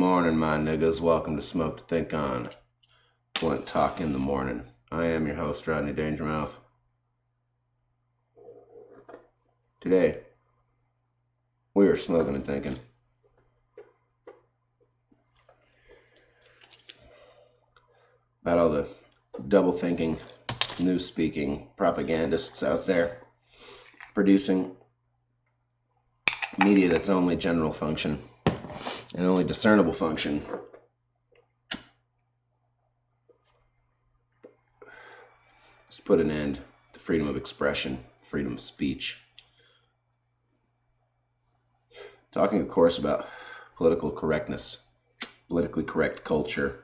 morning, my niggas. Welcome to Smoke to Think On. Blunt Talk in the Morning. I am your host, Rodney Dangermouth. Today, we are smoking and thinking. About all the double-thinking, news-speaking propagandists out there producing media that's only general function and only discernible function. Let's put an end to freedom of expression, freedom of speech. Talking, of course, about political correctness, politically correct culture,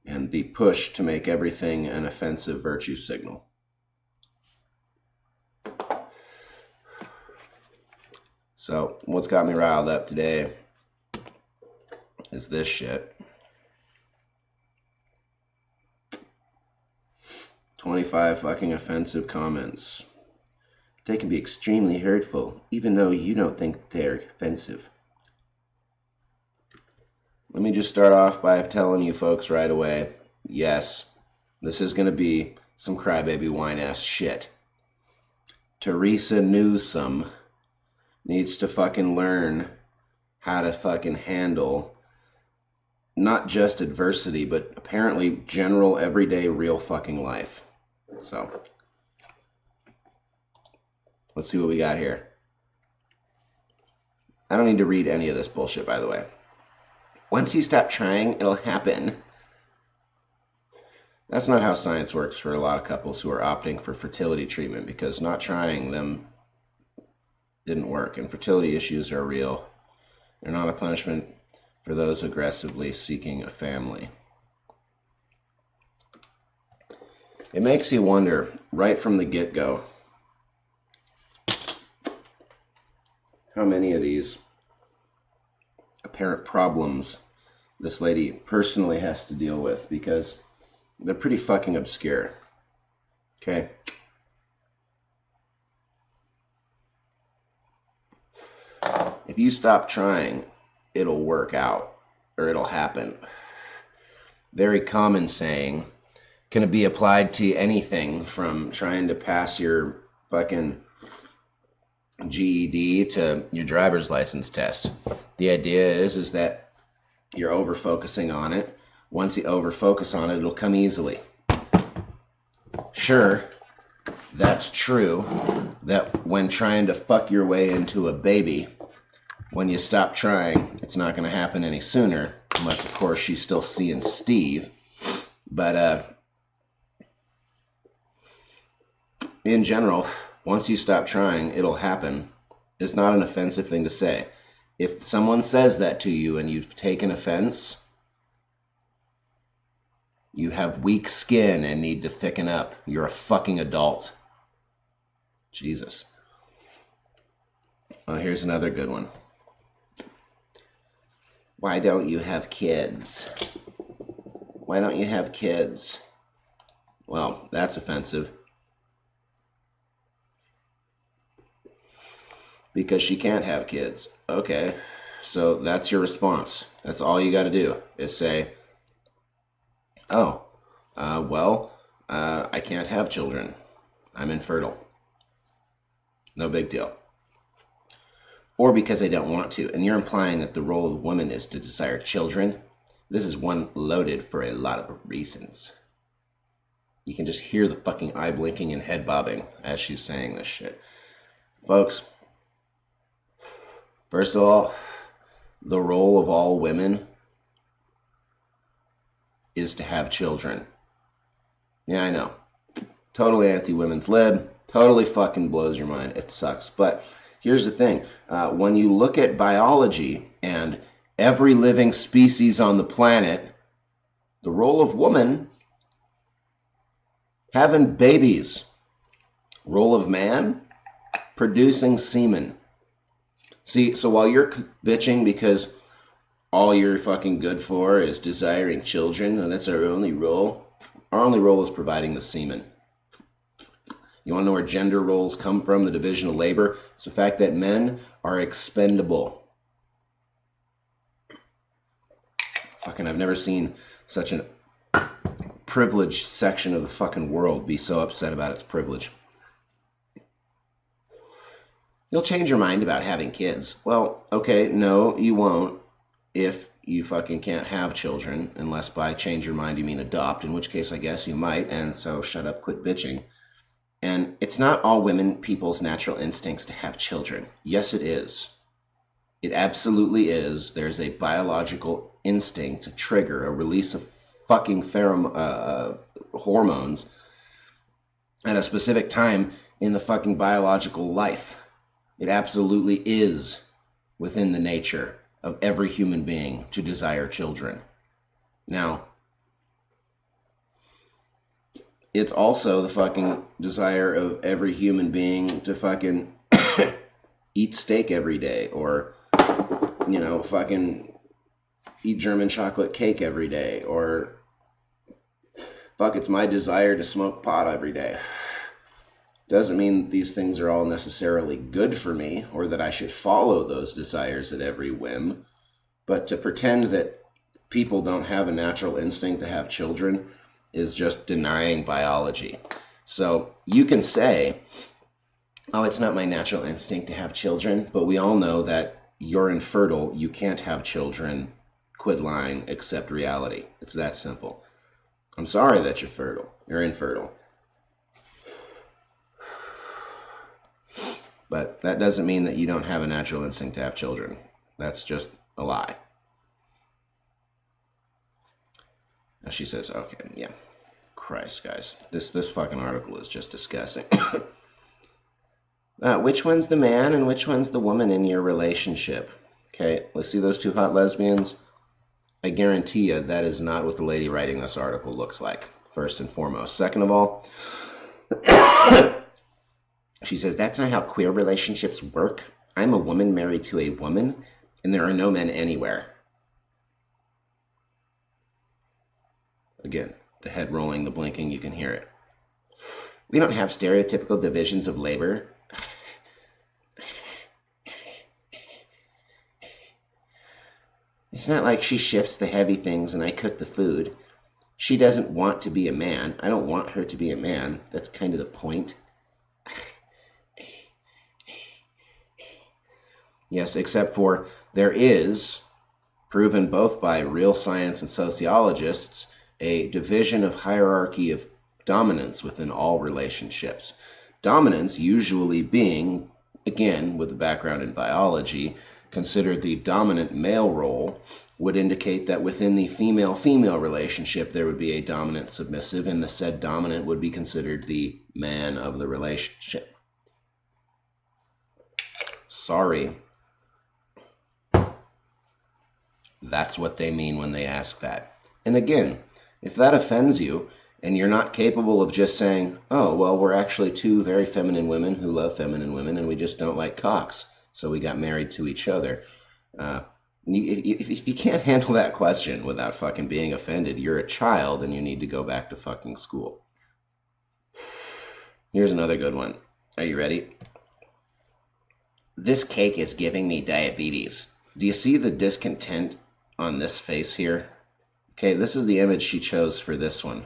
and the push to make everything an offensive virtue signal. So, what's got me riled up today is this shit. 25 fucking offensive comments. They can be extremely hurtful, even though you don't think they're offensive. Let me just start off by telling you folks right away, yes, this is going to be some crybaby whine-ass shit. Theresa Newsom needs to fucking learn how to fucking handle not just adversity, but apparently general, everyday, real fucking life. So, let's see what we got here. I don't need to read any of this bullshit, by the way. Once you stop trying, it'll happen. That's not how science works for a lot of couples who are opting for fertility treatment, because not trying them didn't work, and fertility issues are real. They're not a punishment for those aggressively seeking a family. It makes you wonder, right from the get-go, how many of these apparent problems this lady personally has to deal with, because they're pretty fucking obscure. Okay? If you stop trying, it'll work out, or it'll happen. Very common saying. Can it be applied to anything from trying to pass your fucking GED to your driver's license test? The idea is that you're over-focusing on it. Once you over-focus on it, it'll come easily. Sure, that's true, that when trying to fuck your way into a baby, when you stop trying, it's not going to happen any sooner, unless, of course, she's still seeing Steve. But, in general, once you stop trying, it'll happen. It's not an offensive thing to say. If someone says that to you and you've taken offense, you have weak skin and need to thicken up. You're a fucking adult. Jesus. Well, here's another good one. Why don't you have kids? Why don't you have kids? Well, that's offensive. Because she can't have kids. Okay, so that's your response. That's all you got to do is say, oh, I can't have children. I'm infertile. No big deal. Or because I don't want to. And you're implying that the role of the woman is to desire children. This is one loaded for a lot of reasons. You can just hear the fucking eye blinking and head bobbing as she's saying this shit. Folks, first of all, the role of all women is to have children. Yeah, I know. Totally anti-women's lib. Totally fucking blows your mind. It sucks. But here's the thing. When you look at biology and every living species on the planet, the role of woman, having babies. Role of man, producing semen. See, so while you're bitching because all you're fucking good for is desiring children, and that's our only role is providing the semen. You want to know where gender roles come from, the division of labor? It's the fact that men are expendable. Fucking, I've never seen such a privileged section of the fucking world be so upset about its privilege. You'll change your mind about having kids. Well, okay, no, you won't if you fucking can't have children, unless by change your mind you mean adopt, in which case I guess you might, and so shut up, quit bitching. And it's not all women people's natural instincts to have children. Yes, it is. It absolutely is. There's a biological instinct to trigger a release of fucking hormones at a specific time in the fucking biological life. It absolutely is within the nature of every human being to desire children. Now, it's also the fucking desire of every human being to fucking eat steak every day, or, you know, fucking eat German chocolate cake every day, or fuck, it's my desire to smoke pot every day. Doesn't mean these things are all necessarily good for me, or that I should follow those desires at every whim. But to pretend that people don't have a natural instinct to have children is just denying biology. So you can say, oh, it's not my natural instinct to have children, but we all know that you're infertile, you can't have children, quit lying, accept reality. It's that simple. I'm sorry that you're infertile. But that doesn't mean that you don't have a natural instinct to have children. That's just a lie. And she says, okay, yeah. Christ, guys. This fucking article is just disgusting. Which one's the man and which one's the woman in your relationship? Okay, let's see those two hot lesbians. I guarantee you that is not what the lady writing this article looks like, first and foremost. Second of all, she says, that's not how queer relationships work. I'm a woman married to a woman, and there are no men anywhere. Again, the head rolling, the blinking, you can hear it. We don't have stereotypical divisions of labor. It's not like she shifts the heavy things and I cook the food. She doesn't want to be a man. I don't want her to be a man. That's kind of the point. Yes, except for there is, proven both by real science and sociologists, a division of hierarchy of dominance within all relationships. Dominance usually being, again, with a background in biology, considered the dominant male role, would indicate that within the female-female relationship there would be a dominant submissive, and the said dominant would be considered the man of the relationship. Sorry. That's what they mean when they ask that. And again, if that offends you, and you're not capable of just saying, oh, well, we're actually two very feminine women who love feminine women, and we just don't like cocks, so we got married to each other. If you can't handle that question without fucking being offended, you're a child and you need to go back to fucking school. Here's another good one. Are you ready? This cake is giving me diabetes. Do you see the discontent on this face here? Okay, this is the image she chose for this one.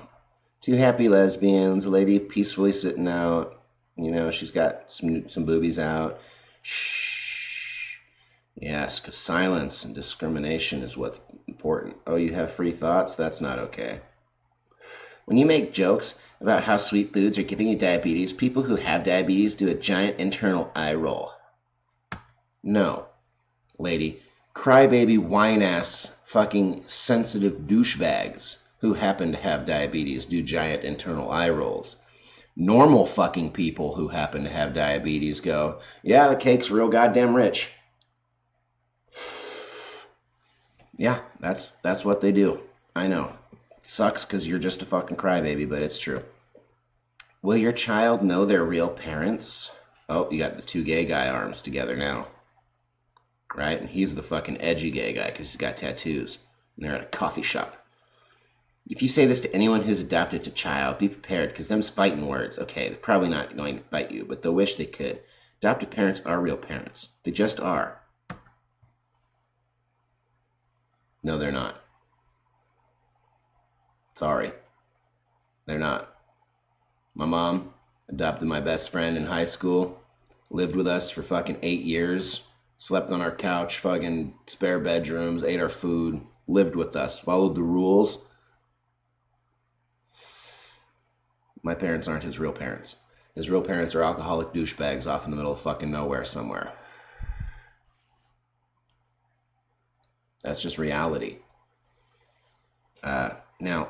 Two happy lesbians, a lady peacefully sitting out. You know, she's got some boobies out. Shh. Yes, because silence and discrimination is what's important. Oh, you have free thoughts? That's not okay. When you make jokes about how sweet foods are giving you diabetes, people who have diabetes do a giant internal eye roll. No, lady. Crybaby whine-ass fucking sensitive douchebags who happen to have diabetes do giant internal eye rolls. Normal fucking people who happen to have diabetes go, yeah, the cake's real goddamn rich. Yeah, that's what they do. I know. It sucks because you're just a fucking crybaby, but it's true. Will your child know their real parents? Oh, you got the two gay guy arms together now. Right? And he's the fucking edgy gay guy because he's got tattoos. And they're at a coffee shop. If you say this to anyone who's adopted a child, be prepared because them's fighting words. Okay, they're probably not going to bite you, but they'll wish they could. Adopted parents are real parents. They just are. No, they're not. Sorry. They're not. My mom adopted my best friend in high school, lived with us for fucking 8 years, slept on our couch, fucking spare bedrooms, ate our food, lived with us, followed the rules. My parents aren't his real parents. His real parents are alcoholic douchebags off in the middle of fucking nowhere somewhere. That's just reality. Now,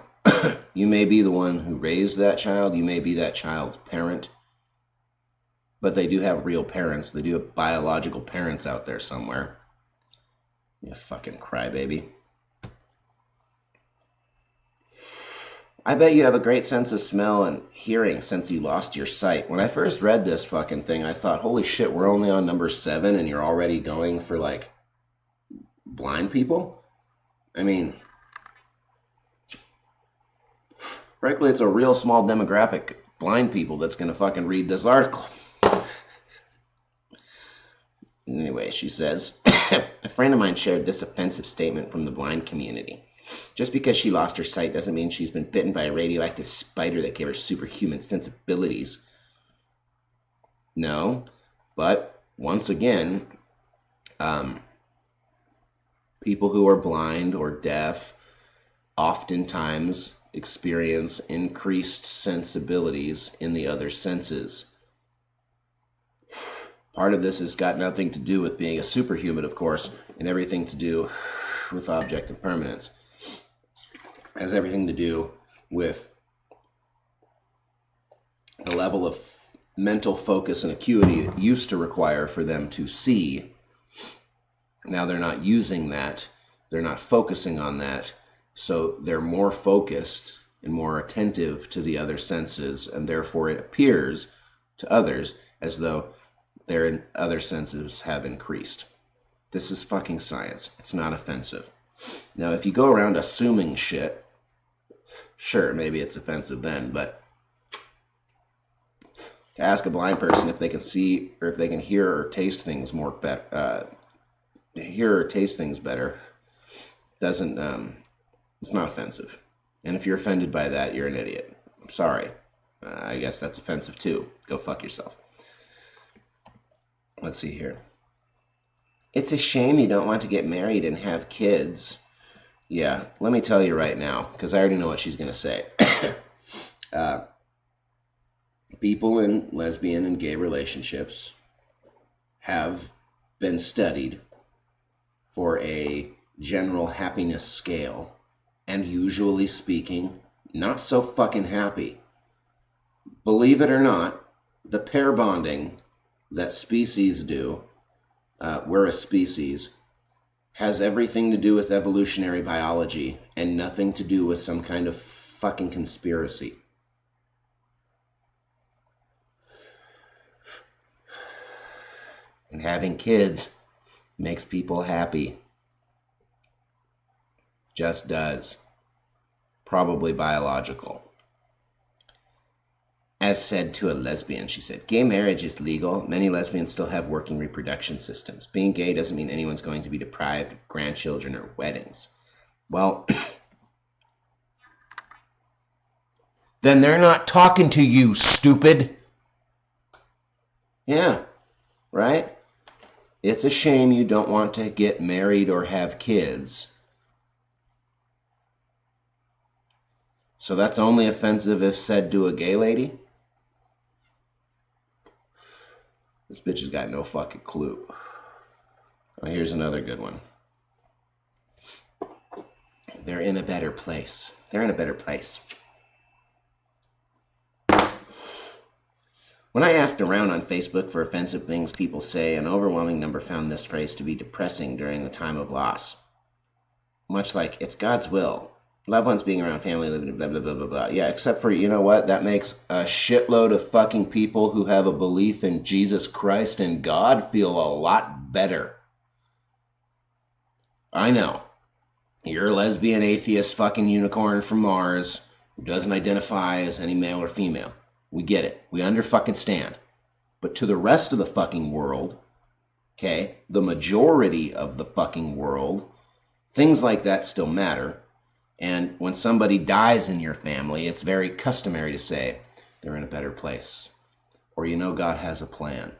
you may be the one who raised that child. You may be that child's parent. But they do have real parents. They do have biological parents out there somewhere. You fucking crybaby. I bet you have a great sense of smell and hearing since you lost your sight. When I first read this fucking thing, I thought, holy shit, we're only on number 7 and you're already going for, like, blind people? I mean, frankly, it's a real small demographic, blind people, that's going to fucking read this article. Anyway, she says, a friend of mine shared this offensive statement from the blind community. Just because she lost her sight doesn't mean she's been bitten by a radioactive spider that gave her superhuman sensibilities. No, but once again, people who are blind or deaf oftentimes experience increased sensibilities in the other senses. Part of this has got nothing to do with being a superhuman, of course, and everything to do with objective permanence. It has everything to do with the level of mental focus and acuity it used to require for them to see. Now they're not using that. They're not focusing on that. So they're more focused and more attentive to the other senses, and therefore it appears to others as though their other senses have increased. This is fucking science. It's not offensive. Now, if you go around assuming shit, sure, maybe it's offensive then, but to ask a blind person if they can see or if they can hear or taste things better doesn't, it's not offensive. And if you're offended by that, you're an idiot. I'm sorry. I guess that's offensive too. Go fuck yourself. Let's see here. It's a shame you don't want to get married and have kids. Yeah, let me tell you right now, because I already know what she's going to say. People in lesbian and gay relationships have been studied for a general happiness scale, and usually speaking, not so fucking happy. Believe it or not, the pair bonding that species do, we're a species, has everything to do with evolutionary biology and nothing to do with some kind of fucking conspiracy. And having kids makes people happy. Just does. Probably biological. As said to a lesbian, she said, gay marriage is legal. Many lesbians still have working reproduction systems. Being gay doesn't mean anyone's going to be deprived of grandchildren or weddings. Well, then they're not talking to you, stupid. Yeah, right? It's a shame you don't want to get married or have kids. So that's only offensive if said to a gay lady? This bitch has got no fucking clue. Oh, here's another good one. They're in a better place. They're in a better place. When I asked around on Facebook for offensive things people say, an overwhelming number found this phrase to be depressing during the time of loss. Much like, it's God's will. Loved ones being around family, living, blah, blah, blah, blah, blah. Yeah, except for, you know what? That makes a shitload of fucking people who have a belief in Jesus Christ and God feel a lot better. I know. You're a lesbian, atheist, fucking unicorn from Mars who doesn't identify as any male or female. We get it. We under-fucking-stand. But to the rest of the fucking world, okay, the majority of the fucking world, things like that still matter. And when somebody dies in your family, it's very customary to say they're in a better place, or God has a plan.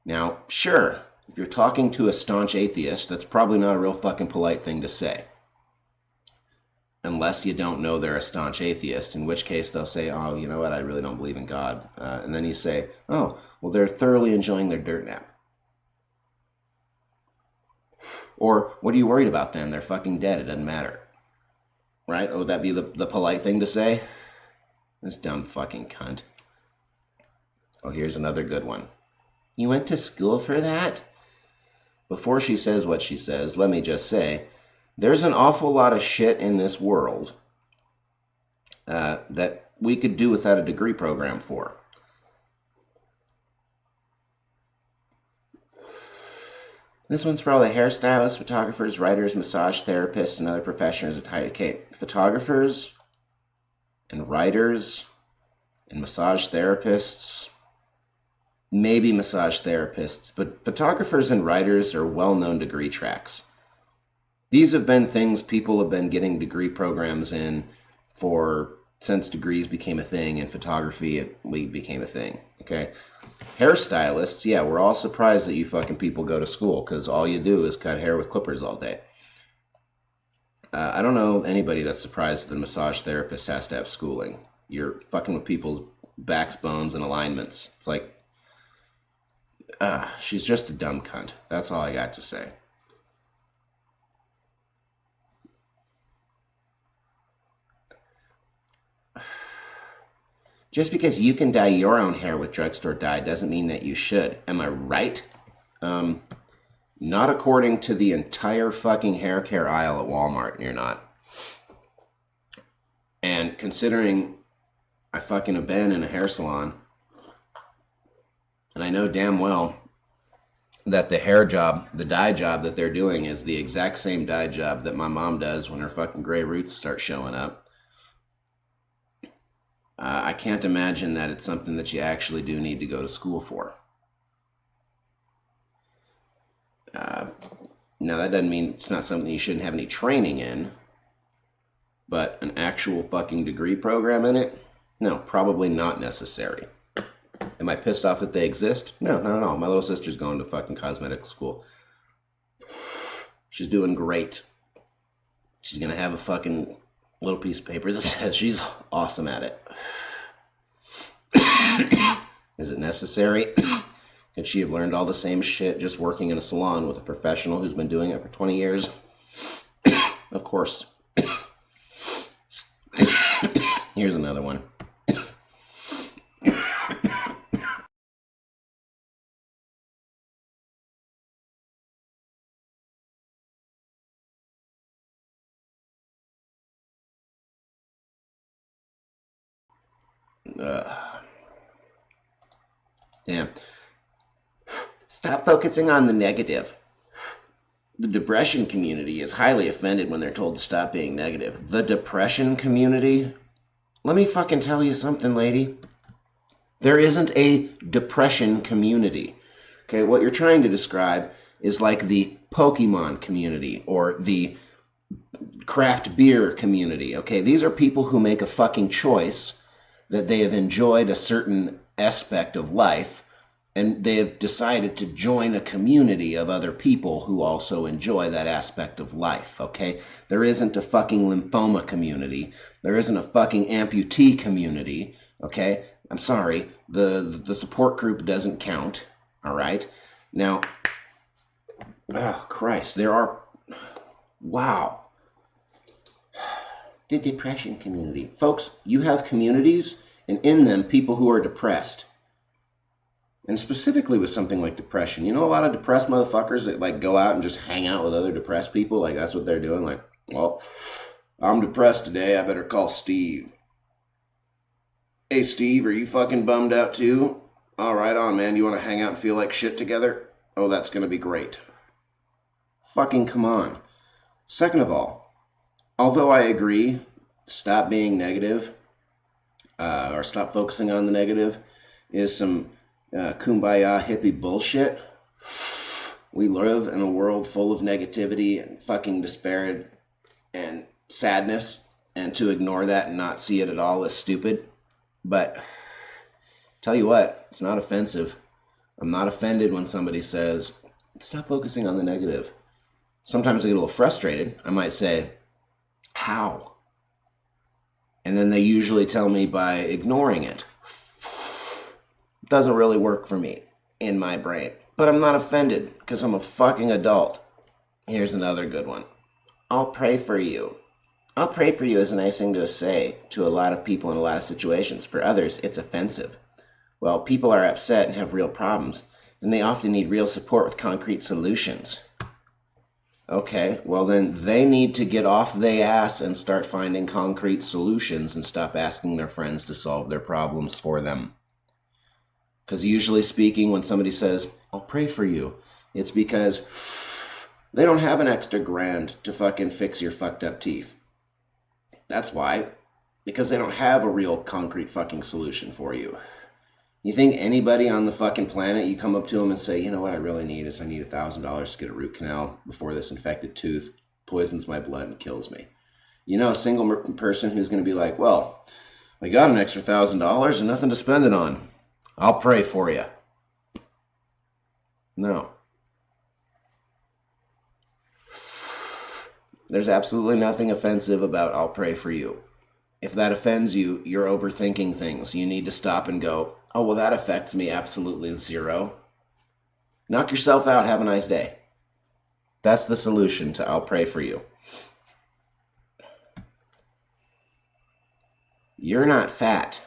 Now, sure, if you're talking to a staunch atheist, that's probably not a real fucking polite thing to say. Unless you don't know they're a staunch atheist, in which case they'll say, oh, you know what, I really don't believe in God. And then you say, oh, well, they're thoroughly enjoying their dirt nap. Or, what are you worried about then? They're fucking dead. It doesn't matter. Right? Oh, would that be the polite thing to say? This dumb fucking cunt. Oh, here's another good one. You went to school for that? Before she says what she says, let me just say, there's an awful lot of shit in this world that we could do without a degree program for. This one's for all the hairstylists, photographers, writers, massage therapists, and other professionals. Okay, photographers and writers and massage therapists. Maybe massage therapists, but photographers and writers are well-known degree tracks. These have been things people have been getting degree programs in since degrees became a thing and photography became a thing, okay? Hairstylists, yeah, we're all surprised that you fucking people go to school because all you do is cut hair with clippers all day. I don't know anybody that's surprised that a massage therapist has to have schooling. You're fucking with people's backs, bones, and alignments. It's like, she's just a dumb cunt. That's all I got to say. Just because you can dye your own hair with drugstore dye doesn't mean that you should. Am I right? Not according to the entire fucking hair care aisle at Walmart, you're not. And considering I fucking have been in a hair salon, and I know damn well that the hair job, the dye job that they're doing is the exact same dye job that my mom does when her fucking gray roots start showing up. I can't imagine that it's something that you actually do need to go to school for. Now, that doesn't mean it's not something you shouldn't have any training in, but an actual fucking degree program in it? No, probably not necessary. Am I pissed off that they exist? No. My little sister's going to fucking cosmetic school. She's doing great. She's going to have a fucking little piece of paper that says she's awesome at it. Is it necessary? Could she have learned all the same shit just working in a salon with a professional who's been doing it for 20 years? Of course. Here's another one. Damn. Stop focusing on the negative. The depression community is highly offended when they're told to stop being negative. The depression community? Let me fucking tell you something, lady. There isn't a depression community. Okay, what you're trying to describe is like the Pokemon community or the craft beer community. Okay, these are people who make a fucking choice that they have enjoyed a certain aspect of life, and they have decided to join a community of other people who also enjoy that aspect of life, okay? There isn't a fucking lymphoma community. There isn't a fucking amputee community, okay? I'm sorry. The support group doesn't count, all right? Now, oh, Christ, there are... Wow. The depression community. Folks, you have communities, and in them, people who are depressed. And specifically with something like depression. You know a lot of depressed motherfuckers that like go out and just hang out with other depressed people? Like that's what they're doing. Like, well, I'm depressed today. I better call Steve. Hey, Steve, are you fucking bummed out too? All right on, man. You want to hang out and feel like shit together? Oh, that's going to be great. Fucking come on. Second of all, although I agree, stop being negative, or stop focusing on the negative, is some kumbaya hippie bullshit. We live in a world full of negativity and fucking despair and sadness and to ignore that and not see it at all as stupid. But tell you what, it's not offensive. I'm not offended when somebody says, stop focusing on the negative. Sometimes I get a little frustrated. I might say, how? And then they usually tell me by ignoring it. It doesn't really work for me in my brain. But I'm not offended because I'm a fucking adult. Here's another good one. I'll pray for you. I'll pray for you is a nice thing to say to a lot of people in a lot of situations. For others, it's offensive. Well, people are upset and have real problems, and they often need real support with concrete solutions. Okay, well then they need to get off their ass and start finding concrete solutions and stop asking their friends to solve their problems for them. Because usually speaking, when somebody says, I'll pray for you, it's because they don't have an extra grand to fucking fix your fucked up teeth. That's why. Because they don't have a real concrete fucking solution for you. You think anybody on the fucking planet, you come up to them and say, you know what I really need is I need $1,000 to get a root canal before this infected tooth poisons my blood and kills me. You know a single person who's going to be like, well, I got an extra $1,000 and nothing to spend it on. I'll pray for you. No. There's absolutely nothing offensive about I'll pray for you. If that offends you, you're overthinking things. You need to stop and go, oh, well, that affects me absolutely zero. Knock yourself out. Have a nice day. That's the solution to I'll pray for you. You're not fat.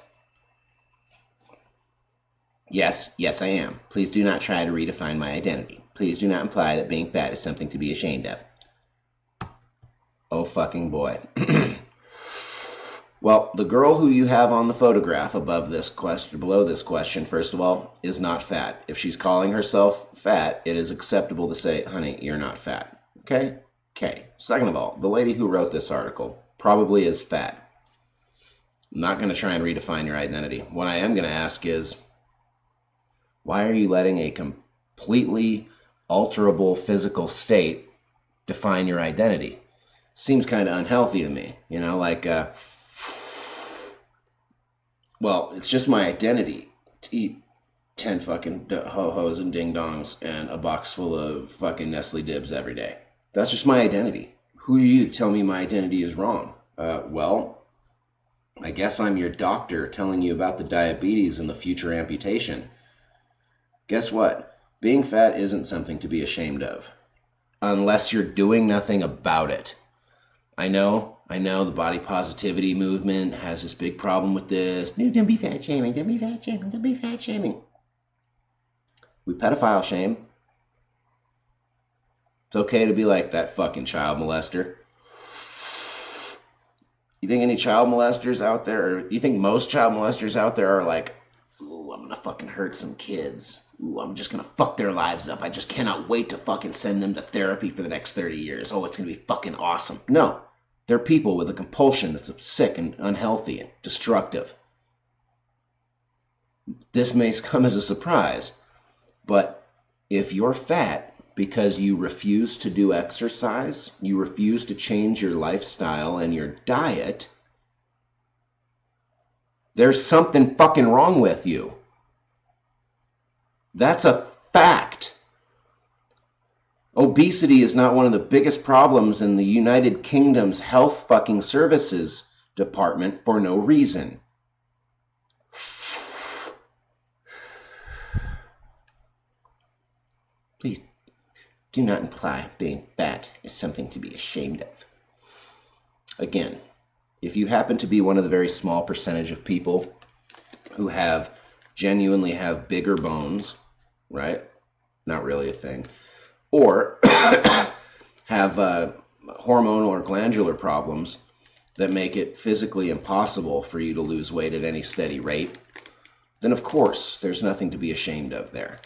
Yes, I am. Please do not try to redefine my identity. Please do not imply that being fat is something to be ashamed of. Oh, fucking boy. Well, the girl who you have on the photograph below this question, first of all, is not fat. If she's calling herself fat, it is acceptable to say, honey, you're not fat. Okay? Okay. Second of all, the lady who wrote this article probably is fat. I'm not going to try and redefine your identity. What I am going to ask is, why are you letting a completely alterable physical state define your identity? Seems kind of unhealthy to me. You know, like, well, it's just my identity to eat 10 fucking ho-hos and ding-dongs and a box full of fucking Nestle Dibs every day. That's just my identity. Who are you to tell me my identity is wrong? Well, I guess I'm your doctor telling you about the diabetes and the future amputation. Guess what? Being fat isn't something to be ashamed of. Unless you're doing nothing about it. I know the body positivity movement has this big problem with this. No, don't be fat shaming, don't be fat shaming, don't be fat shaming. We pedophile shame. It's okay to be like that fucking child molester. You think any child molesters out there, or you think most child molesters out there are like, ooh, I'm gonna fucking hurt some kids. Ooh, I'm just gonna fuck their lives up. I just cannot wait to fucking send them to therapy for the next 30 years. Oh, it's gonna be fucking awesome. No. They're people with a compulsion that's sick and unhealthy and destructive. This may come as a surprise, but if you're fat because you refuse to do exercise, you refuse to change your lifestyle and your diet, there's something fucking wrong with you. That's a fact. Obesity is not one of the biggest problems in the United Kingdom's health fucking services department for no reason. Please do not imply being fat is something to be ashamed of. Again, if you happen to be one of the very small percentage of people who genuinely have bigger bones, right? Not really a thing. Or have hormonal or glandular problems that make it physically impossible for you to lose weight at any steady rate, then of course there's nothing to be ashamed of there.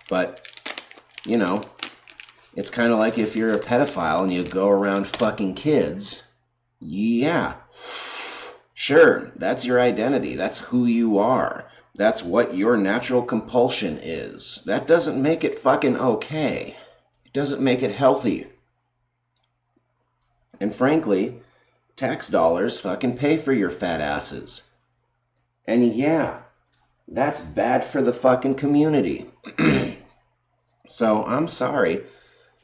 But, you know, it's kind of like if you're a pedophile and you go around fucking kids, yeah, sure, that's your identity, that's who you are. That's what your natural compulsion is. That doesn't make it fucking okay. It doesn't make it healthy. And frankly, tax dollars fucking pay for your fat asses. And yeah, that's bad for the fucking community. So I'm sorry,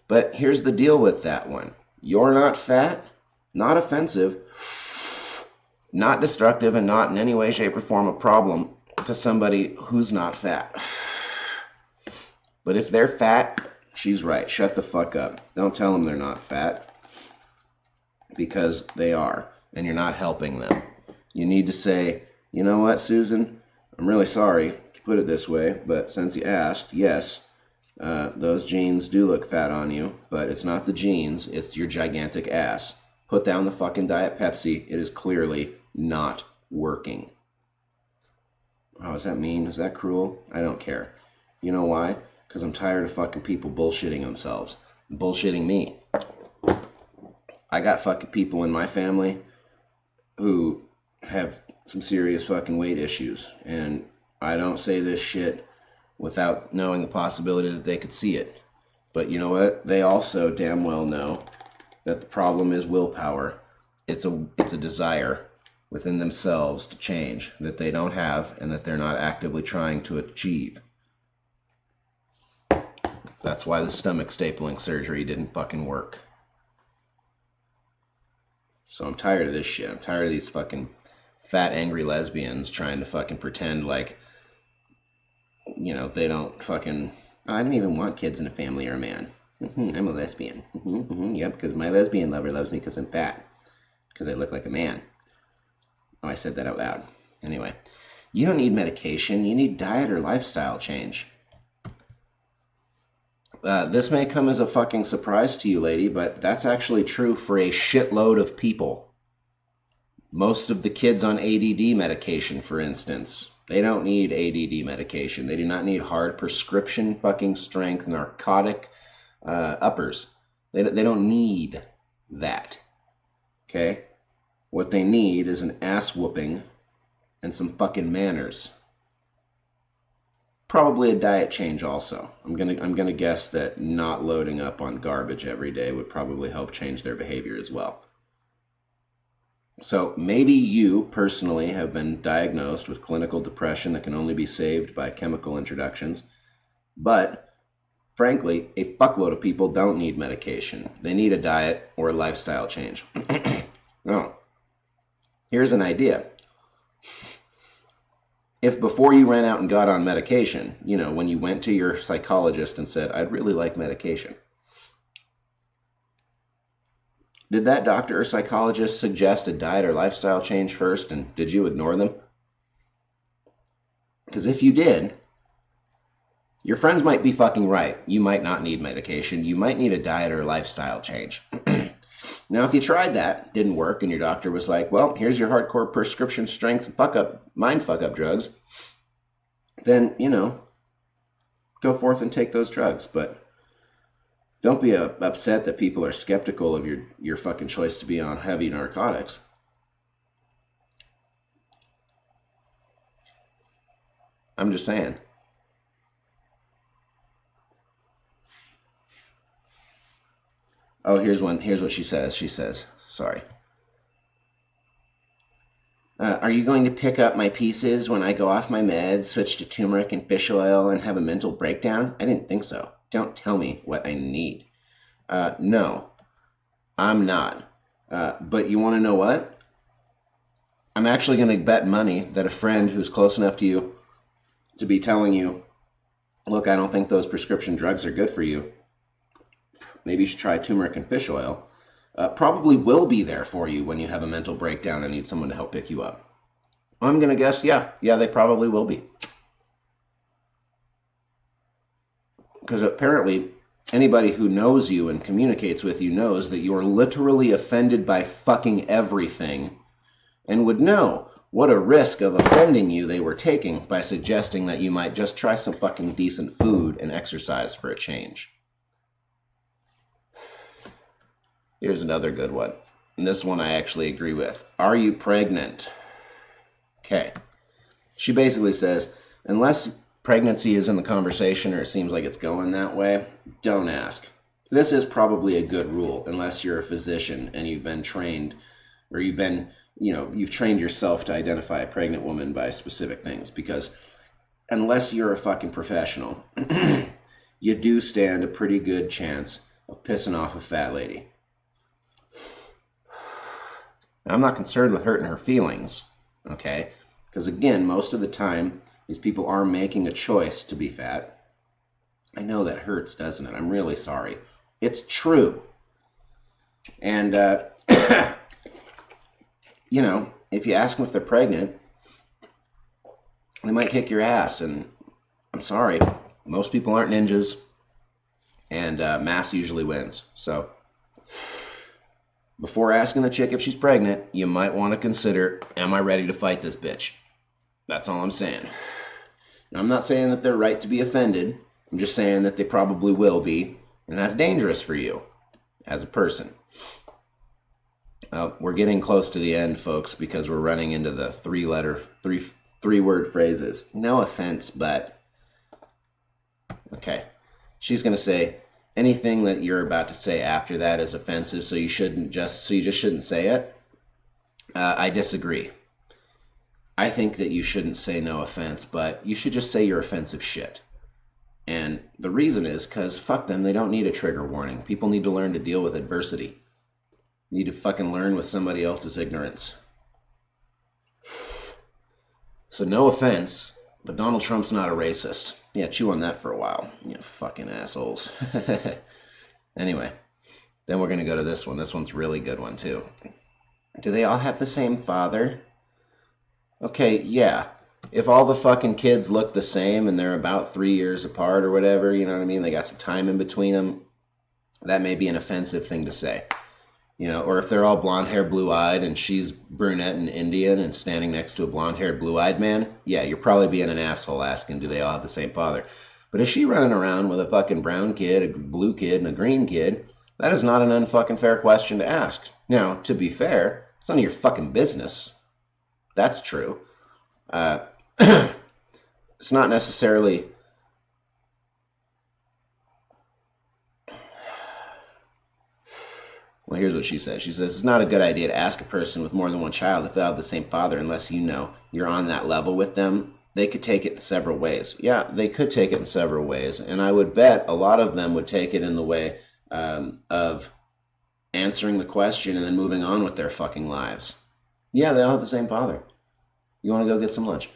but here's the deal with that one. You're not fat, not offensive, not destructive, and not in any way, shape, or form a problem to somebody who's not fat. But if they're fat, she's right. Shut the fuck up. Don't tell them they're not fat, because they are, and you're not helping them. You need to say, you know what, Susan? I'm really sorry to put it this way, but since you asked, yes, those jeans do look fat on you, but it's not the jeans, it's your gigantic ass. Put down the fucking Diet Pepsi. It is clearly not working. Oh, is that mean? Is that cruel? I don't care. You know why? Because I'm tired of fucking people bullshitting themselves. Bullshitting me. I got fucking people in my family who have some serious fucking weight issues. And I don't say this shit without knowing the possibility that they could see it. But you know what? They also damn well know that the problem is willpower. It's a desire within themselves to change that they don't have and that they're not actively trying to achieve. That's why the stomach stapling surgery didn't fucking work. So I'm tired of this shit. I'm tired of these fucking fat, angry lesbians trying to fucking pretend like, you know, they don't fucking... I don't even want kids in a family or a man. I'm a lesbian. Yep, because my lesbian lover loves me because I'm fat. Because I look like a man. Oh, I said that out loud. Anyway, you don't need medication. You need diet or lifestyle change. This may come as a fucking surprise to you, lady, but that's actually true for a shitload of people. Most of the kids on ADD medication, for instance, they don't need ADD medication. They do not need hard prescription fucking strength narcotic uppers. They don't need that. Okay? What they need is an ass whooping and some fucking manners. Probably a diet change also. I'm gonna guess that not loading up on garbage every day would probably help change their behavior as well. So maybe you personally have been diagnosed with clinical depression that can only be saved by chemical introductions, but frankly, a fuckload of people don't need medication. They need a diet or a lifestyle change. No. Here's an idea. If before you ran out and got on medication, you know, when you went to your psychologist and said, I'd really like medication, did that doctor or psychologist suggest a diet or lifestyle change first, and did you ignore them? Because if you did, your friends might be fucking right. You might not need medication. You might need a diet or lifestyle change. Now, if you tried that, didn't work, and your doctor was like, well, here's your hardcore prescription strength mind fuck up drugs, then, you know, go forth and take those drugs. But don't be upset that people are skeptical of your fucking choice to be on heavy narcotics. I'm just saying. Oh, here's one. Here's what she says. She says, sorry. Are you going to pick up my pieces when I go off my meds, switch to turmeric and fish oil, and have a mental breakdown? I didn't think so. Don't tell me what I need. No, I'm not. But you want to know what? I'm actually going to bet money that a friend who's close enough to you to be telling you, look, I don't think those prescription drugs are good for you. Maybe you should try turmeric and fish oil. Probably will be there for you when you have a mental breakdown and need someone to help pick you up. I'm going to guess, yeah, they probably will be. Because apparently, anybody who knows you and communicates with you knows that you're literally offended by fucking everything and would know what a risk of offending you they were taking by suggesting that you might just try some fucking decent food and exercise for a change. Here's another good one. And this one I actually agree with. Are you pregnant? Okay. She basically says, unless pregnancy is in the conversation or it seems like it's going that way, don't ask. This is probably a good rule unless you're a physician and you've been trained, or you've trained yourself to identify a pregnant woman by specific things. Because unless you're a fucking professional, you do stand a pretty good chance of pissing off a fat lady. Now, I'm not concerned with hurting her feelings, okay? Because again, most of the time, these people are making a choice to be fat. I know that hurts, doesn't it? I'm really sorry. It's true. And, if you ask them if they're pregnant, they might kick your ass. And I'm sorry, most people aren't ninjas. And mass usually wins. So before asking the chick if she's pregnant, you might want to consider, am I ready to fight this bitch? That's all I'm saying. Now, I'm not saying that they're right to be offended. I'm just saying that they probably will be. And that's dangerous for you as a person. We're getting close to the end, folks, because we're running into the three-word phrases. No offense, but... Okay. She's going to say, anything that you're about to say after that is offensive, so you just shouldn't say it. I disagree. I think that you shouldn't say no offense, but you should just say your offensive shit. And the reason is because fuck them, they don't need a trigger warning. People need to learn to deal with adversity. You need to fucking learn with somebody else's ignorance. So no offense, but Donald Trump's not a racist. Yeah, chew on that for a while. You fucking assholes. Anyway, then we're going to go to this one. This one's a really good one, too. Do they all have the same father? Okay, yeah. If all the fucking kids look the same and they're about 3 years apart or whatever, you know what I mean? They got some time in between them. That may be an offensive thing to say. Or if they're all blonde-haired, blue-eyed, and she's brunette and Indian and standing next to a blonde-haired, blue-eyed man, yeah, you're probably being an asshole asking, do they all have the same father? But if she's running around with a fucking brown kid, a blue kid, and a green kid, that is not an unfucking fair question to ask. Now, to be fair, it's none of your fucking business. That's true. It's not necessarily... Well, here's what she says. She says, it's not a good idea to ask a person with more than one child if they have the same father unless you're on that level with them. They could take it in several ways. Yeah, they could take it in several ways. And I would bet a lot of them would take it in the way of answering the question and then moving on with their fucking lives. Yeah, they all have the same father. You want to go get some lunch?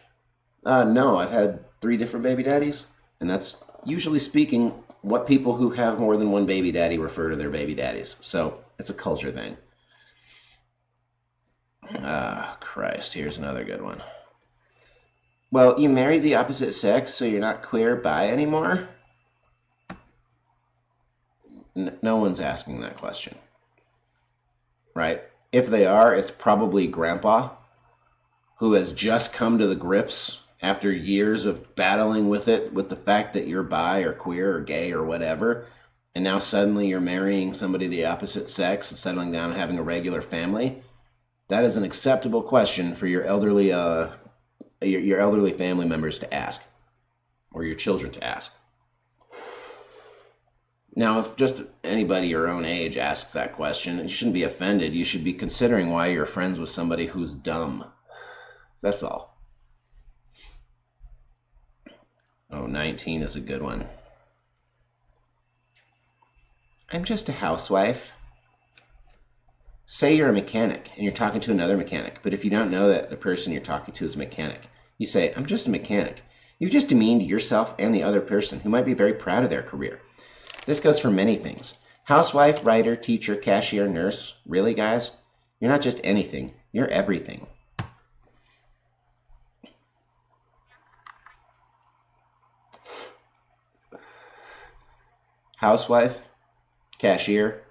No, I've had 3 different baby daddies. And that's, usually speaking, what people who have more than one baby daddy refer to their baby daddies. So it's a culture thing. Christ, here's another good one. Well, you married the opposite sex, so you're not queer bi anymore? No one's asking that question. Right? If they are, it's probably grandpa who has just come to the grips after years of battling with the fact that you're bi or queer or gay or whatever, and now suddenly you're marrying somebody the opposite sex and settling down and having a regular family. That is an acceptable question for your elderly family members to ask, or your children to ask. Now, if just anybody your own age asks that question, you shouldn't be offended. You should be considering why you're friends with somebody who's dumb. That's all. Oh, 19 is a good one. I'm just a housewife. Say you're a mechanic and you're talking to another mechanic, but if you don't know that the person you're talking to is a mechanic, you say, I'm just a mechanic. You've just demeaned yourself and the other person who might be very proud of their career. This goes for many things. Housewife, writer, teacher, cashier, nurse. Really, guys? You're not just anything. You're everything. Housewife, cashier.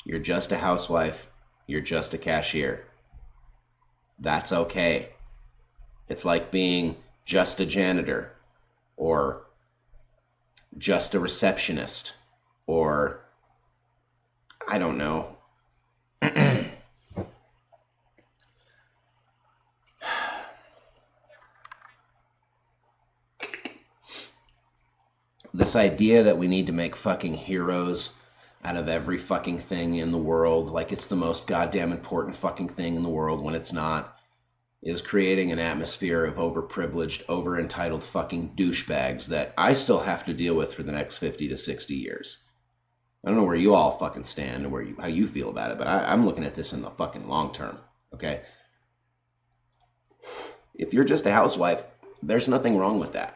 You're just a housewife. You're just a cashier. That's okay. It's like being just a janitor, or just a receptionist, or I don't know. The this idea that we need to make fucking heroes out of every fucking thing in the world, like it's the most goddamn important fucking thing in the world when it's not, is creating an atmosphere of overprivileged, over-entitled fucking douchebags that I still have to deal with for the next 50 to 60 years. I don't know where you all fucking stand and how you feel about it, but I'm looking at this in the fucking long term, okay? If you're just a housewife, there's nothing wrong with that.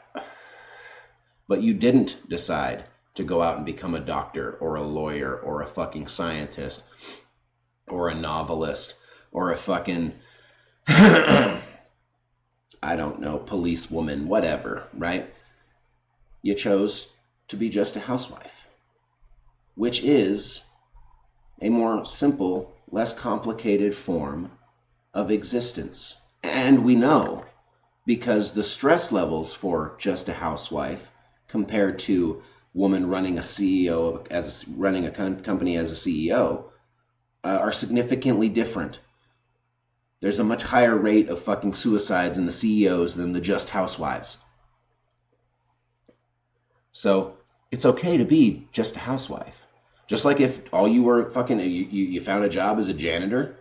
But you didn't decide to go out and become a doctor or a lawyer or a fucking scientist or a novelist or a fucking, I don't know, policewoman, whatever, right? You chose to be just a housewife, which is a more simple, less complicated form of existence. And we know, because the stress levels for just a housewife compared to woman running a CEO running a company as a CEO are significantly different. There's a much higher rate of fucking suicides in the CEOs than the just housewives. So it's okay to be just a housewife. Just like if all you were fucking, you found a job as a janitor,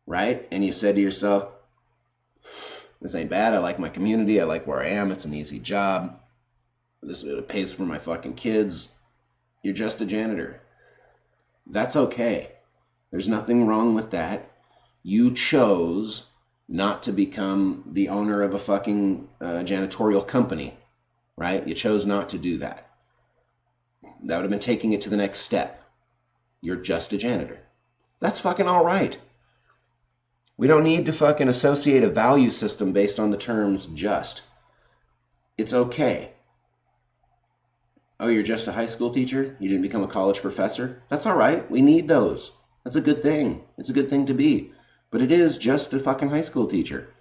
right? And you said to yourself, this ain't bad, I like my community, I like where I am, it's an easy job. This pays for my fucking kids. You're just a janitor. That's okay. There's nothing wrong with that. You chose not to become the owner of a fucking janitorial company, right? You chose not to do that. That would have been taking it to the next step. You're just a janitor. That's fucking all right. We don't need to fucking associate a value system based on the terms just. It's okay. Oh, you're just a high school teacher? You didn't become a college professor? That's all right. We need those. That's a good thing. It's a good thing to be. But it is just a fucking high school teacher.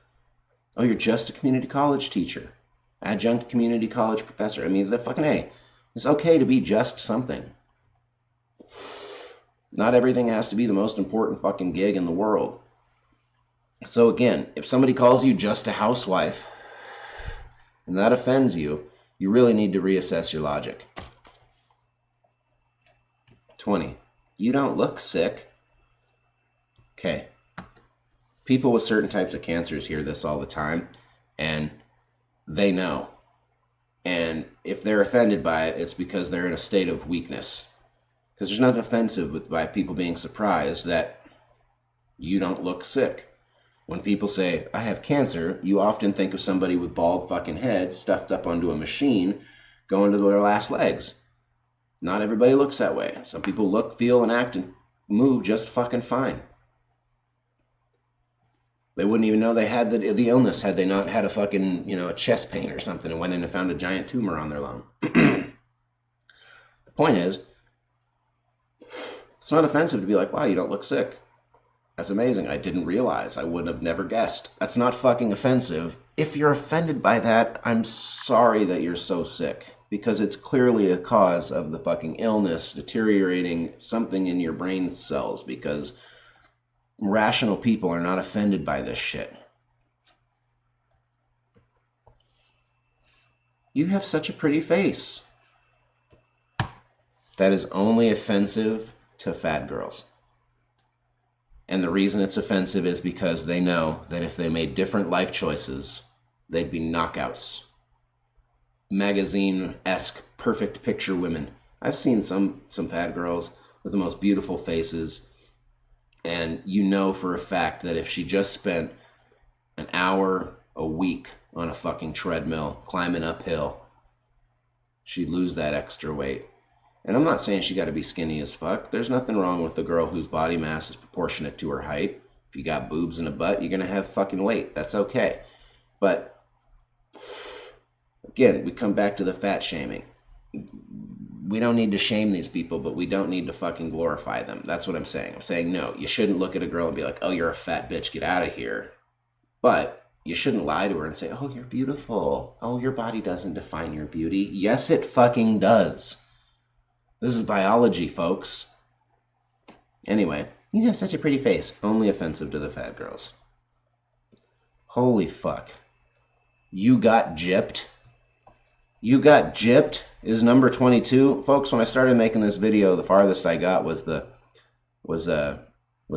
Oh, you're just a community college teacher. Adjunct community college professor. I mean, the fucking A. It's okay to be just something. Not everything has to be the most important fucking gig in the world. So again, if somebody calls you just a housewife and that offends you, you really need to reassess your logic. 20. You don't look sick. Okay. People with certain types of cancers hear this all the time, and they know. And if they're offended by it, it's because they're in a state of weakness. Because there's nothing offensive by people being surprised that you don't look sick. When people say, I have cancer, you often think of somebody with bald fucking head stuffed up onto a machine going to their last legs. Not everybody looks that way. Some people look, feel, and act and move just fucking fine. They wouldn't even know they had the illness had they not had a fucking, a chest pain or something and went in and found a giant tumor on their lung. The point is, it's not offensive to be like, wow, you don't look sick. That's amazing. I didn't realize. I would have never guessed. That's not fucking offensive. If you're offended by that, I'm sorry that you're so sick. Because it's clearly a cause of the fucking illness deteriorating something in your brain cells. Because rational people are not offended by this shit. You have such a pretty face. That is only offensive to fat girls. And the reason it's offensive is because they know that if they made different life choices, they'd be knockouts. Magazine-esque perfect picture women. I've seen some fat girls with the most beautiful faces, and you know for a fact that if she just spent an hour a week on a fucking treadmill climbing uphill, she'd lose that extra weight. And I'm not saying she got to be skinny as fuck. There's nothing wrong with a girl whose body mass is proportionate to her height. If you got boobs and a butt, you're going to have fucking weight. That's okay. But, again, we come back to the fat shaming. We don't need to shame these people, but we don't need to fucking glorify them. That's what I'm saying. I'm saying, no, you shouldn't look at a girl and be like, oh, you're a fat bitch, get out of here. But you shouldn't lie to her and say, oh, you're beautiful. Oh, your body doesn't define your beauty. Yes, it fucking does. This is biology, folks. Anyway, you have such a pretty face. Only offensive to the fat girls. Holy fuck. You got gypped? You got gypped is number 22. Folks, when I started making this video, the farthest I got was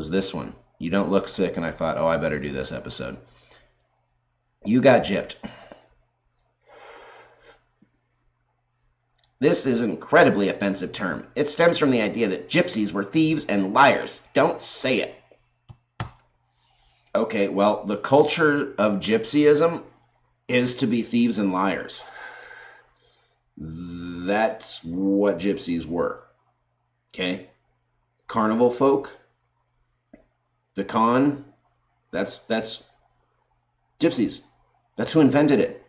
this one. You don't look sick, and I thought, oh, I better do this episode. You got gypped. This is an incredibly offensive term. It stems from the idea that gypsies were thieves and liars. Don't say it. Okay, well, the culture of gypsyism is to be thieves and liars. That's what gypsies were. Okay? Carnival folk, the con, that's gypsies. That's who invented it.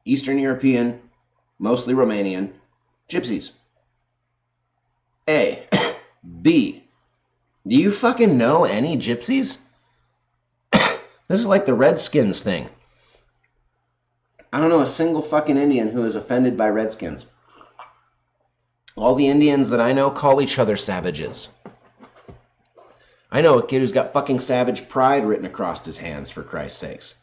Eastern European, mostly Romanian, gypsies. A. B. Do you fucking know any gypsies? This is like the Redskins thing. I don't know a single fucking Indian who is offended by Redskins. All the Indians that I know call each other savages. I know a kid who's got fucking savage pride written across his hands, for Christ's sakes.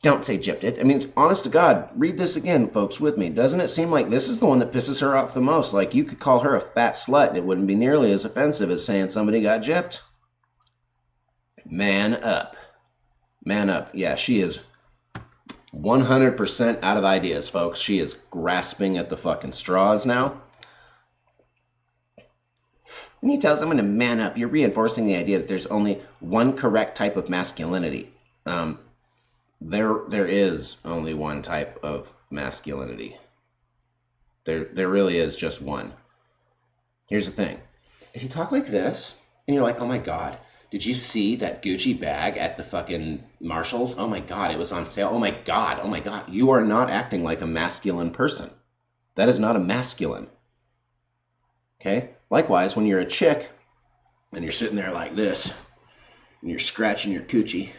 Don't say gypped it. I mean, honest to God, read this again, folks, with me. Doesn't it seem like this is the one that pisses her off the most? Like, you could call her a fat slut and it wouldn't be nearly as offensive as saying somebody got gypped. Man up. Man up. Yeah, she is 100% out of ideas, folks. She is grasping at the fucking straws now. When you tell someone to man up, you're reinforcing the idea that there's only one correct type of masculinity. There is only one type of masculinity. There really is just one. Here's the thing. If you talk like this, and you're like, oh my God, did you see that Gucci bag at the fucking Marshalls? Oh my God, it was on sale. Oh my God, oh my God. You are not acting like a masculine person. That is not a masculine. Okay? Likewise, when you're a chick, and you're sitting there like this, and you're scratching your coochie,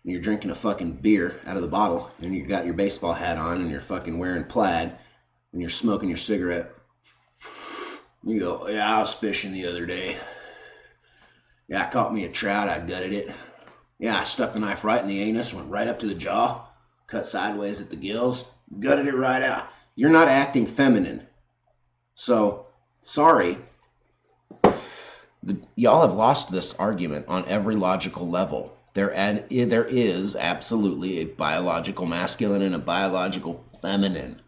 and you're drinking a fucking beer out of the bottle, and you got your baseball hat on, and you're fucking wearing plaid, and you're smoking your cigarette, you go, yeah, I was fishing the other day. Yeah, I caught me a trout, I gutted it. Yeah, I stuck the knife right in the anus, went right up to the jaw, cut sideways at the gills, gutted it right out. You're not acting feminine. So, sorry. Y'all have lost this argument on every logical level. There is absolutely a biological masculine and a biological feminine.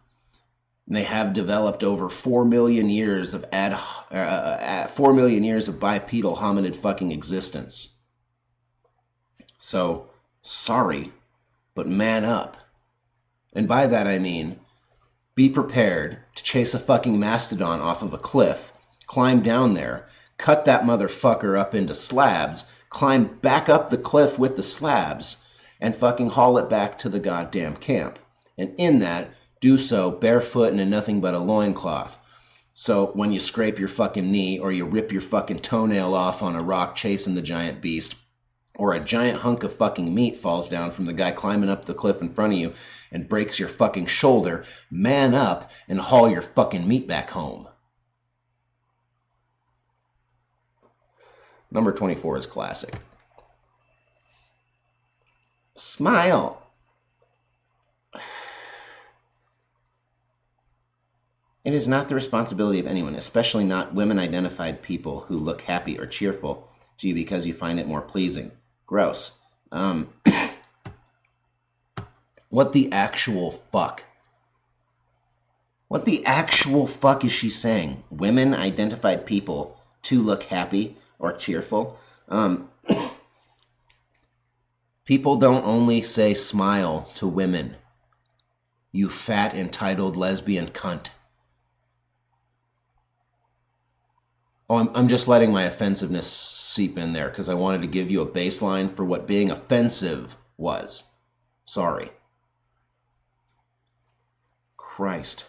And they have developed over 4 million years of 4 million years of bipedal hominid fucking existence. So, sorry, but man up. And by that I mean, be prepared to chase a fucking mastodon off of a cliff, climb down there, cut that motherfucker up into slabs, climb back up the cliff with the slabs, and fucking haul it back to the goddamn camp. And in that, do so barefoot and in nothing but a loincloth. So when you scrape your fucking knee, or you rip your fucking toenail off on a rock chasing the giant beast, or a giant hunk of fucking meat falls down from the guy climbing up the cliff in front of you and breaks your fucking shoulder, man up and haul your fucking meat back home. Number 24 is classic. Smile. It is not the responsibility of anyone, especially not women-identified people who look happy or cheerful, gee, because you find it more pleasing. Gross. What the actual fuck? What the actual fuck is she saying? Women-identified people to look happy or cheerful? People don't only say smile to women. You fat, entitled lesbian cunt. Oh, I'm just letting my offensiveness seep in there because I wanted to give you a baseline for what being offensive was. Sorry. Christ.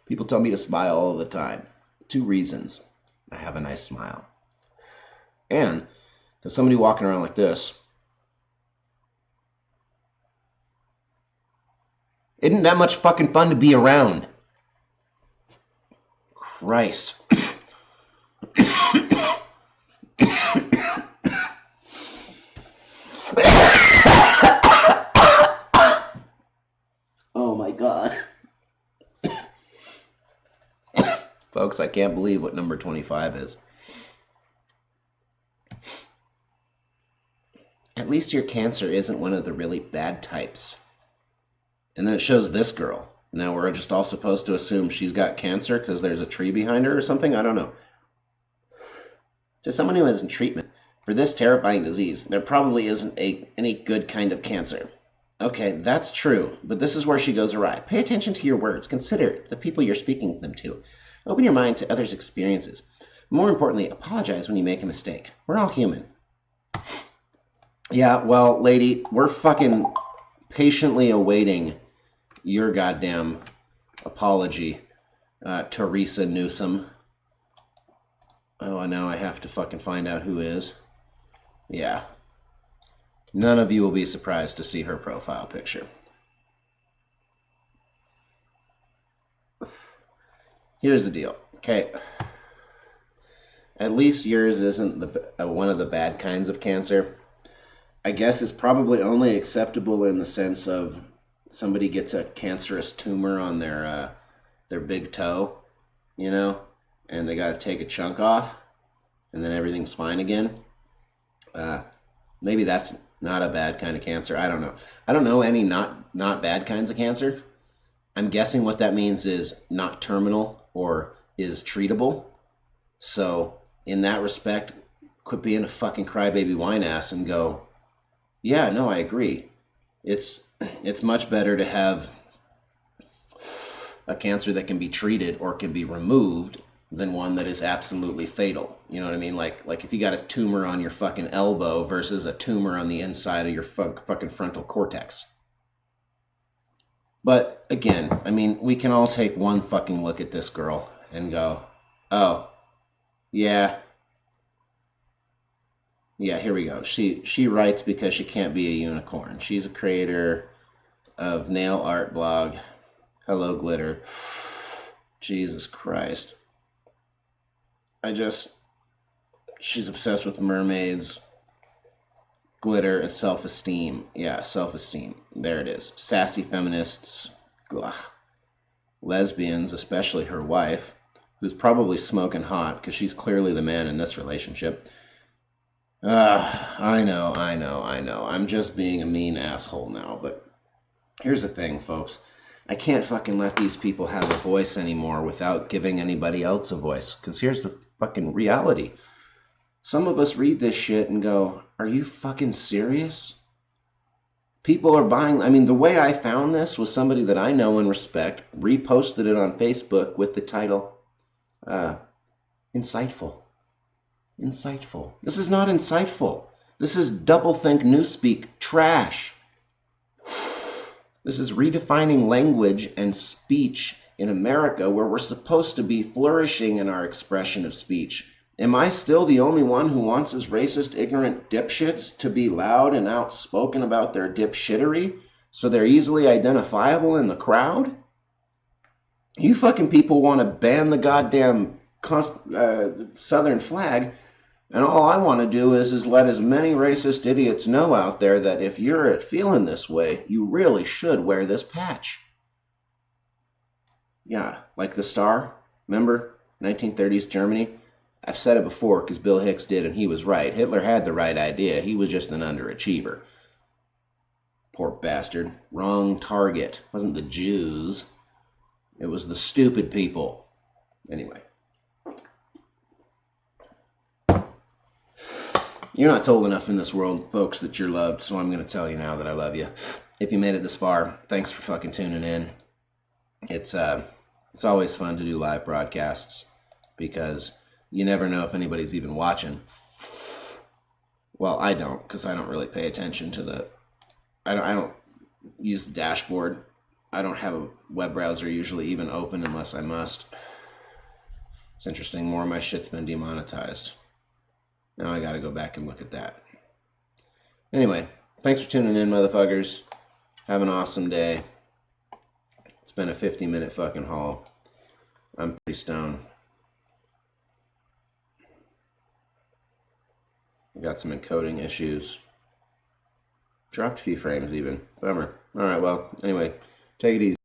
People tell me to smile all the time. 2 reasons. I have a nice smile. And because somebody walking around like this isn't that much fucking fun to be around. Christ. Folks, I can't believe what number 25 is. At least your cancer isn't one of the really bad types. And then it shows this girl. Now we're just all supposed to assume she's got cancer because there's a tree behind her or something? I don't know. To someone who is in treatment for this terrifying disease, there probably isn't any good kind of cancer. Okay, that's true, but this is where she goes awry. Pay attention to your words. Consider the people you're speaking them to. Open your mind to others' experiences. More importantly, apologize when you make a mistake. We're all human. Yeah, well, lady, we're fucking patiently awaiting your goddamn apology, Teresa Newsom. Oh, now I have to fucking find out who is. Yeah. None of you will be surprised to see her profile picture. Here's the deal, okay? At least yours isn't one of the bad kinds of cancer. I guess it's probably only acceptable in the sense of somebody gets a cancerous tumor on their big toe, you know, and they got to take a chunk off, and then everything's fine again. Maybe that's not a bad kind of cancer. I don't know. I don't know any not bad kinds of cancer. I'm guessing what that means is not terminal or is treatable. So in that respect, quit being a fucking crybaby whine ass and go, yeah, no, I agree. It's much better to have a cancer that can be treated or can be removed than one that is absolutely fatal. You know what I mean? Like if you got a tumor on your fucking elbow versus a tumor on the inside of your fucking frontal cortex. But again, I mean, we can all take one fucking look at this girl and go, oh, yeah, here we go. She writes because she can't be a unicorn. She's a creator of nail art blog. Hello, Glitter. Jesus Christ. She's obsessed with mermaids, glitter, and self-esteem. Yeah, self-esteem. There it is. Sassy feminists, ugh. Lesbians, especially her wife, who's probably smoking hot because she's clearly the man in this relationship. I know. I'm just being a mean asshole now, but here's the thing, folks. I can't fucking let these people have a voice anymore without giving anybody else a voice, because here's the fucking reality. Some of us read this shit and go, are you fucking serious? People are buying. I mean, the way I found this was somebody that I know and respect reposted it on Facebook with the title, insightful. Insightful. This is not insightful. This is doublethink newspeak trash. This is redefining language and speech in America where we're supposed to be flourishing in our expression of speech. Am I still the only one who wants his racist, ignorant dipshits to be loud and outspoken about their dipshittery so they're easily identifiable in the crowd? You fucking people want to ban the goddamn Southern flag, and all I want to do is let as many racist idiots know out there that if you're feeling this way, you really should wear this patch. Yeah, like the star, remember? 1930s Germany? I've said it before because Bill Hicks did and he was right. Hitler had the right idea. He was just an underachiever. Poor bastard. Wrong target. It wasn't the Jews. It was the stupid people. Anyway. You're not told enough in this world, folks, that you're loved, so I'm going to tell you now that I love you. If you made it this far, thanks for fucking tuning in. It's always fun to do live broadcasts because you never know if anybody's even watching. Well, I don't, because I don't really pay attention to I don't use the dashboard. I don't have a web browser usually even open unless I must. It's interesting, more of my shit's been demonetized. Now I gotta go back and look at that. Anyway, thanks for tuning in, motherfuckers. Have an awesome day. It's been a 50-minute fucking haul. I'm pretty stoned. I got some encoding issues. Dropped a few frames even. Bummer. Alright, well, anyway, take it easy.